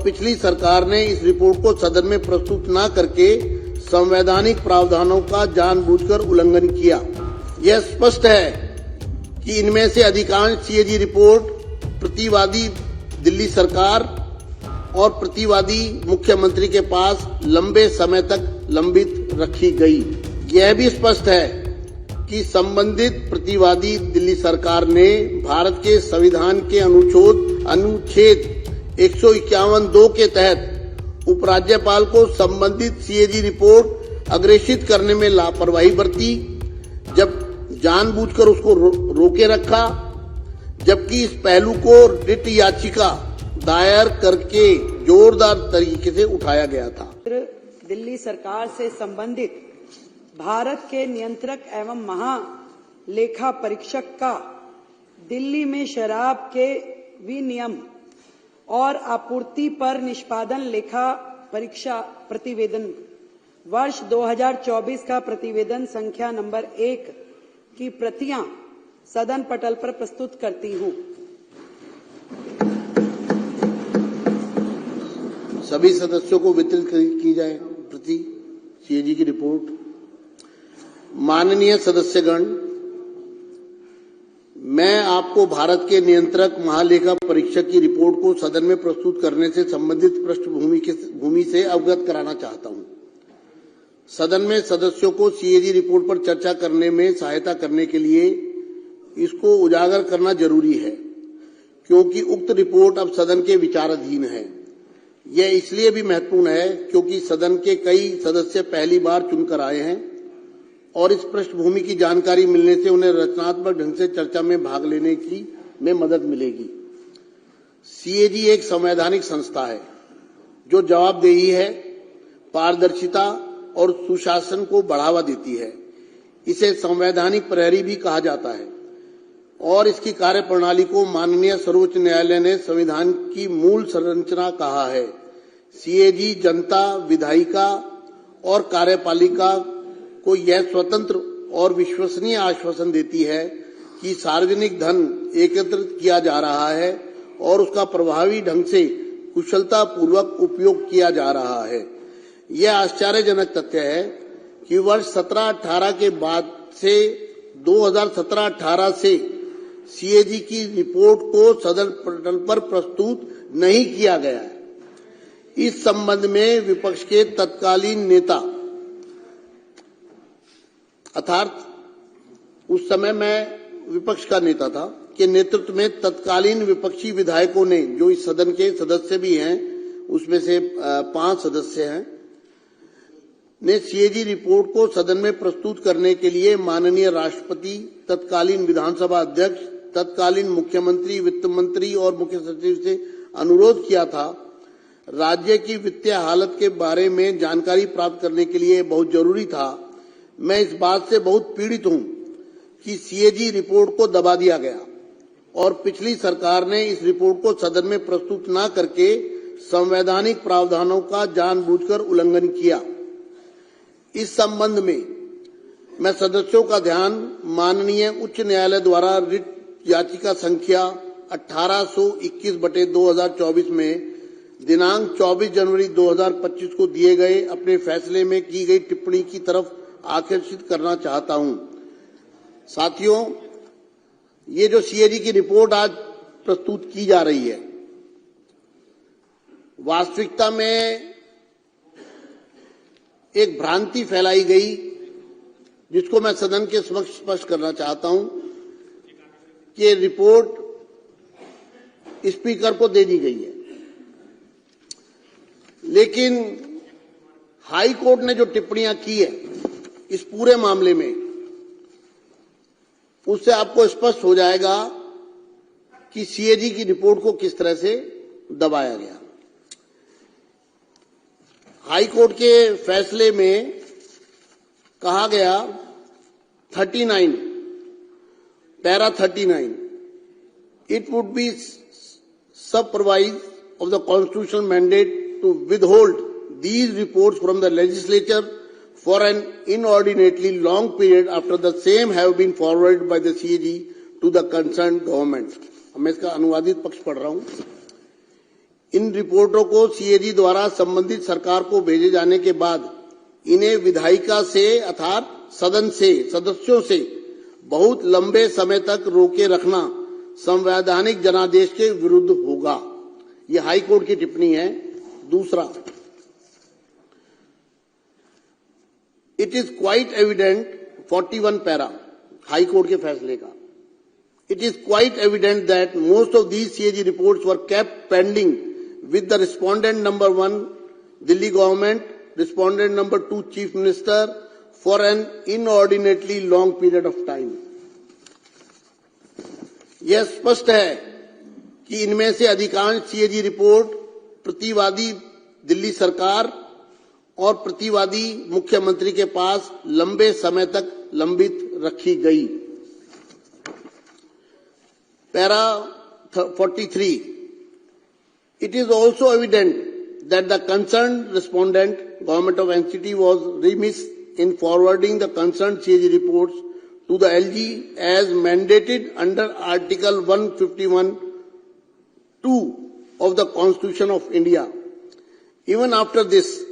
पिछली सरकार ने इस रिपोर्ट को सदन में प्रस्तुत न करके संवैधानिक प्रावधानों का जानबूझकर उल्लंघन किया। यह स्पष्ट है कि इनमें से अधिकांश सीएजी रिपोर्ट प्रतिवादी दिल्ली सरकार और प्रतिवादी मुख्यमंत्री के पास लंबे समय तक लंबित रखी गई। यह भी स्पष्ट है कि संबंधित प्रतिवादी दिल्ली सरकार ने भारत के संविधान के अनुच्छेद 151(2) के तहत उपराज्यपाल को संबंधित सीएजी रिपोर्ट अग्रेषित करने में लापरवाही बरती, जब जानबूझकर उसको रोके रखा, जबकि इस पहलू को रिट याचिका दायर करके जोरदार तरीके से उठाया गया था। दिल्ली सरकार से संबंधित भारत के नियंत्रक एवं महालेखा परीक्षक का दिल्ली में शराब के विनियम और आपूर्ति पर निष्पादन लेखा परीक्षा प्रतिवेदन वर्ष 2024 का प्रतिवेदन संख्या नंबर 1 की प्रतियां सदन पटल पर प्रस्तुत करती हूं। सभी सदस्यों को वितरित की जाए प्रति सीएजी की रिपोर्ट। माननीय सदस्यगण, मैं आपको भारत के नियंत्रक महालेखा परीक्षक की रिपोर्ट को सदन में प्रस्तुत करने से संबंधित पृष्ठभूमि से अवगत कराना चाहता हूं। सदन में सदस्यों को सीएजी रिपोर्ट पर चर्चा करने में सहायता करने के लिए इसको उजागर करना जरूरी है, क्योंकि उक्त रिपोर्ट अब सदन के विचाराधीन है। यह इसलिए भी महत्वपूर्ण है क्योंकि सदन के कई सदस्य पहली बार चुनकर आए हैं और इस पृष्ठभूमि की जानकारी मिलने से उन्हें रचनात्मक ढंग से चर्चा में भाग लेने में मदद मिलेगी। सीएजी एक संवैधानिक संस्था है जो जवाबदेही है, पारदर्शिता और सुशासन को बढ़ावा देती है। इसे संवैधानिक प्रहरी भी कहा जाता है और इसकी कार्यप्रणाली को माननीय सर्वोच्च न्यायालय ने संविधान की मूल संरचना कहा है। सीएजी जनता, विधायिका और कार्यपालिका को यह स्वतंत्र और विश्वसनीय आश्वासन देती है कि सार्वजनिक धन एकत्रित किया जा रहा है और उसका प्रभावी ढंग से कुशलता पूर्वक उपयोग किया जा रहा है। यह आश्चर्यजनक तथ्य है कि वर्ष 17-18 के बाद से 2017-18 से सीएजी की रिपोर्ट को सदन पटल पर प्रस्तुत नहीं किया गया है। इस संबंध में विपक्ष के तत्कालीन नेता, अर्थात उस समय मैं विपक्ष का नेता था, के नेतृत्व में तत्कालीन विपक्षी विधायकों ने, जो इस सदन के सदस्य भी हैं, उसमें से 5 सदस्य हैं, ने सीएजी रिपोर्ट को सदन में प्रस्तुत करने के लिए माननीय राष्ट्रपति, तत्कालीन विधानसभा अध्यक्ष, तत्कालीन मुख्यमंत्री, वित्त मंत्री और मुख्य सचिव से अनुरोध किया था। राज्य की वित्तीय हालत के बारे में जानकारी प्राप्त करने के लिए बहुत जरूरी था। मैं इस बात से बहुत पीड़ित हूं कि सीएजी रिपोर्ट को दबा दिया गया और पिछली सरकार ने इस रिपोर्ट को सदन में प्रस्तुत न करके संवैधानिक प्रावधानों का जानबूझकर उल्लंघन किया। इस संबंध में मैं सदस्यों का ध्यान माननीय उच्च न्यायालय द्वारा रिट याचिका संख्या 1821/2024 में दिनांक 24 जनवरी 2025 को दिए गए अपने फैसले में की गई टिप्पणी की तरफ आकर्षित करना चाहता हूं। साथियों, ये जो सीएजी की रिपोर्ट आज प्रस्तुत की जा रही है, वास्तविकता में एक भ्रांति फैलाई गई जिसको मैं सदन के समक्ष स्पष्ट करना चाहता हूं कि रिपोर्ट स्पीकर को दे दी गई है, लेकिन हाई कोर्ट ने जो टिप्पणियां की है इस पूरे मामले में, उससे आपको स्पष्ट हो जाएगा कि सीएजी की रिपोर्ट को किस तरह से दबाया गया। हाई कोर्ट के फैसले में कहा गया 39, para 39, it would be supervised of the constitutional mandate to withhold these reports from the legislature for an inordinately long period after the same have been forwarded by the CAG to the concerned government. मैं इसका अनुवादित पक्ष पढ़ रहा हूं। इन रिपोर्टों को CAG द्वारा संबंधित सरकार को भेजे जाने के बाद इन्हें विधायिका से अर्थात सदन से सदस्यों से बहुत लंबे समय तक रोके रखना संवैधानिक जनादेश के विरुद्ध होगा। यह हाई कोर्ट की टिप्पणी है। दूसरा, it is quite evident 41 para high court के फैसले का। It is quite evident that most of these CAG reports were kept pending with the respondent number 1, Delhi government, respondent number 2, Chief Minister, for an inordinately long period of time. यह स्पष्ट है कि इनमें से अधिकांश CAG रिपोर्ट प्रतिवादी दिल्ली सरकार और प्रतिवादी मुख्यमंत्री के पास लंबे समय तक लंबित रखी गई। Para 43. It is also evident that the concerned respondent, Government of NCT, was remiss in forwarding the concerned CAG reports to the LG as mandated under Article 151(2) of the Constitution of India. Even after this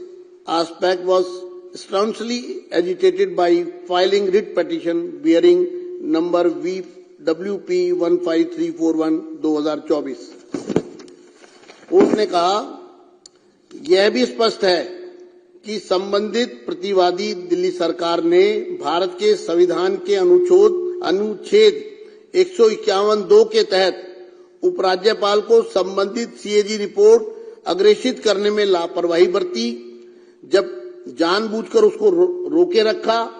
aspect was staunchly agitated by filing writ petition bearing number WP 15341/2024। Court ने कहा, यह भी स्पष्ट है कि संबंधित प्रतिवादी दिल्ली सरकार ने भारत के संविधान के अनुच्छेद 151(2) के तहत उपराज्यपाल को संबंधित सीएजी रिपोर्ट अग्रेषित करने में लापरवाही बरती, जब जानबूझकर उसको रोके रखा,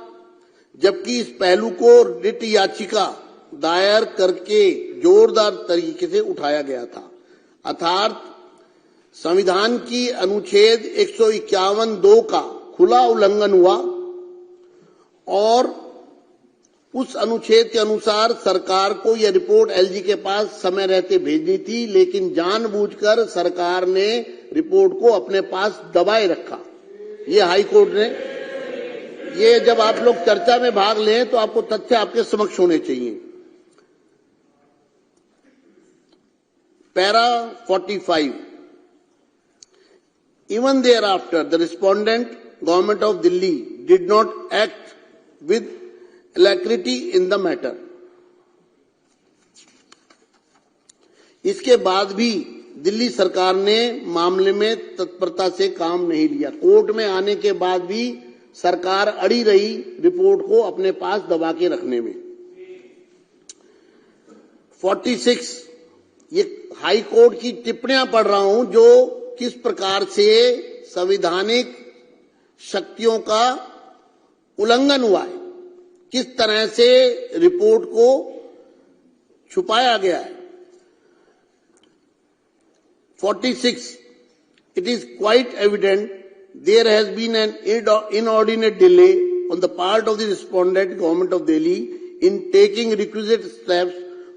जबकि इस पहलू को रिट याचिका दायर करके जोरदार तरीके से उठाया गया था। अर्थात संविधान की अनुच्छेद 151(2) का खुला उल्लंघन हुआ और उस अनुच्छेद के अनुसार सरकार को यह रिपोर्ट एलजी के पास समय रहते भेजनी थी, लेकिन जानबूझकर सरकार ने रिपोर्ट को अपने पास दबाए रखा। ये हाई कोर्ट ने, ये जब आप लोग चर्चा में भाग लें तो आपको तथ्य आपके समक्ष होने चाहिए। Para 45. Even thereafter, the respondent, Government of Delhi, did not act with alacrity in the matter. इसके बाद भी दिल्ली सरकार ने मामले में तत्परता से काम नहीं लिया। कोर्ट में आने के बाद भी सरकार अड़ी रही रिपोर्ट को अपने पास दबा के रखने में। 46, ये हाई कोर्ट की टिप्पणियां पढ़ रहा हूं जो किस प्रकार से संवैधानिक शक्तियों का उल्लंघन हुआ है, किस तरह से रिपोर्ट को छुपाया गया है। 46. It is quite evident there has been an inordinate delay on the part of the respondent, Government of Delhi, in taking requisite steps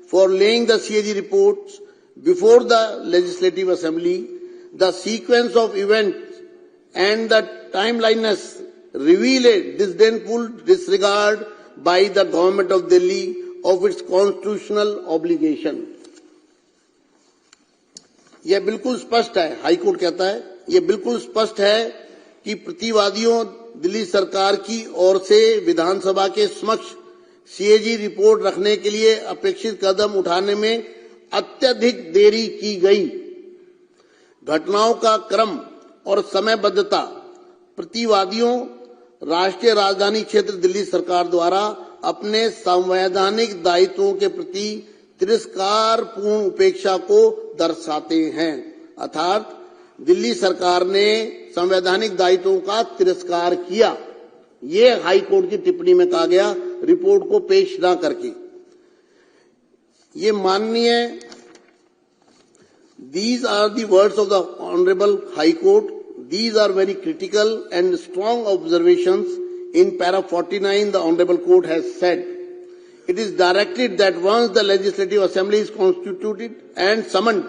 for laying the CAG reports before the Legislative Assembly. The sequence of events and the timeliness reveal a disdainful disregard by the Government of Delhi of its constitutional obligation. यह बिल्कुल स्पष्ट है, high court कहता है, यह बिल्कुल स्पष्ट है कि प्रतिवादियों दिल्ली सरकार की ओर से विधानसभा के समक्ष सीएजी रिपोर्ट रखने के लिए अपेक्षित कदम उठाने में अत्यधिक देरी की गई। घटनाओं का क्रम और समयबद्धता प्रतिवादियों राष्ट्रीय राजधानी क्षेत्र दिल्ली सरकार द्वारा अपने संवैधानिक दायित्वों के प्रति तिरस्कारपूर्ण उपेक्षा को दर्शाते हैं। अर्थात दिल्ली सरकार ने संवैधानिक दायित्वों का तिरस्कार किया, ये हाई कोर्ट की टिप्पणी में कहा गया रिपोर्ट को पेश न करके। ये माननीय, these are the words of the Honorable High Court. These are very critical and strong observations. In para 49, the Honorable Court has said, it is directed that once the Legislative Assembly is constituted and summoned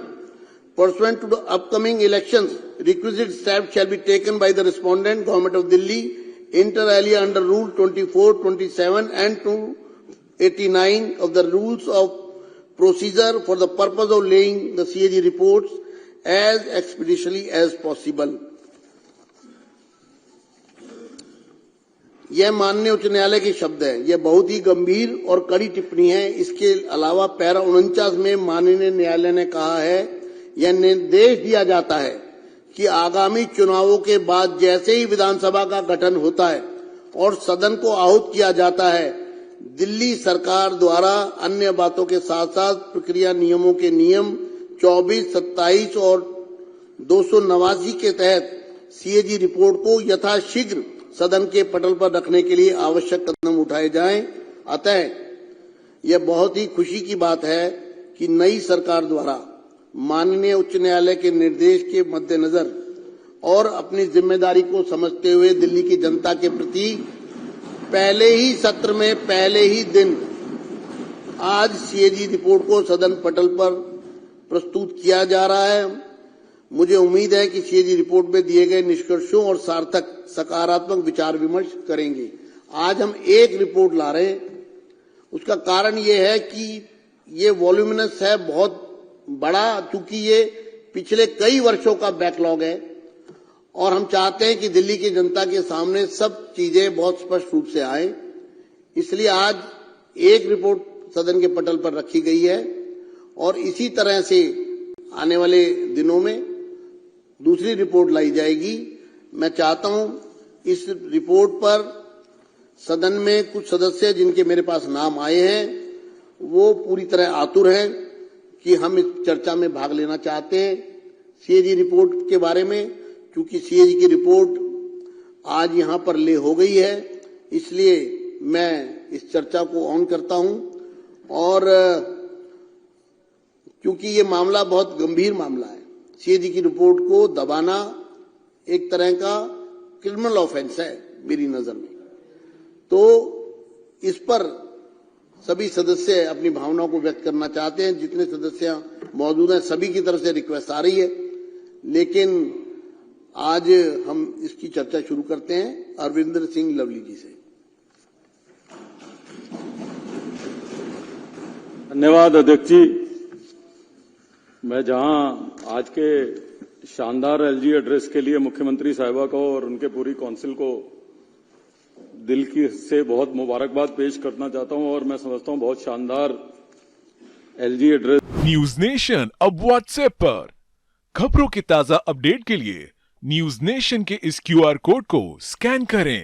pursuant to the upcoming elections, requisite steps shall be taken by the respondent, Government of Delhi, inter alia under Rule 24, 27 and 289 of the Rules of Procedure for the purpose of laying the CAG reports as expeditiously as possible. यह माननीय उच्च न्यायालय के शब्द हैं। यह बहुत ही गंभीर और कड़ी टिप्पणी है। इसके अलावा पैरा 49 में माननीय न्यायालय ने कहा है, यह निर्देश दिया जाता है कि आगामी चुनावों के बाद जैसे ही विधानसभा का गठन होता है और सदन को आहूत किया जाता है, दिल्ली सरकार द्वारा अन्य बातों के साथ साथ प्रक्रिया नियमों के नियम 24, 27 और 289 के तहत सीएजी रिपोर्ट को यथाशीघ्र सदन के पटल पर रखने के लिए आवश्यक कदम उठाए जाएं। अतः यह बहुत ही खुशी की बात है कि नई सरकार द्वारा माननीय उच्च न्यायालय के निर्देश के मद्देनजर और अपनी जिम्मेदारी को समझते हुए दिल्ली की जनता के प्रति पहले ही सत्र में पहले ही दिन आज सीएजी रिपोर्ट को सदन पटल पर प्रस्तुत किया जा रहा है। मुझे उम्मीद है कि सीएजी रिपोर्ट में दिए गए निष्कर्षों और सार्थक सकारात्मक विचार विमर्श करेंगे। आज हम एक रिपोर्ट ला रहे हैं, उसका कारण ये है कि ये वॉल्यूमिनस है, बहुत बड़ा, चूंकि ये पिछले कई वर्षों का बैकलॉग है और हम चाहते हैं कि दिल्ली की जनता के सामने सब चीजें बहुत स्पष्ट रूप से आए। इसलिए आज एक रिपोर्ट सदन के पटल पर रखी गई है और इसी तरह से आने वाले दिनों में दूसरी रिपोर्ट लाई जाएगी। मैं चाहता हूं इस रिपोर्ट पर सदन में कुछ सदस्य जिनके मेरे पास नाम आए हैं वो पूरी तरह आतुर हैं कि हम इस चर्चा में भाग लेना चाहते हैं सीएजी रिपोर्ट के बारे में। क्योंकि सीएजी की रिपोर्ट आज यहां पर ले हो गई है, इसलिए मैं इस चर्चा को ऑन करता हूं। और क्योंकि ये मामला बहुत गंभीर मामला है, सीएजी की रिपोर्ट को दबाना एक तरह का क्रिमिनल ऑफेंस है मेरी नजर में। तो इस पर सभी सदस्य अपनी भावनाओं को व्यक्त करना चाहते हैं। जितने सदस्य मौजूद हैं सभी की तरफ से रिक्वेस्ट आ रही है, लेकिन आज हम इसकी चर्चा शुरू करते हैं अरविंदर सिंह लवली जी से। धन्यवाद अध्यक्ष जी। मैं जहां आज के शानदार एलजी एड्रेस के लिए मुख्यमंत्री साहिबा को और उनके पूरी काउंसिल को दिल की से बहुत मुबारकबाद पेश करना चाहता हूं और मैं समझता हूं बहुत शानदार एलजी एड्रेस। न्यूज नेशन अब व्हाट्सएप पर खबरों के ताजा अपडेट के लिए न्यूज नेशन के इस क्यूआर कोड को स्कैन करें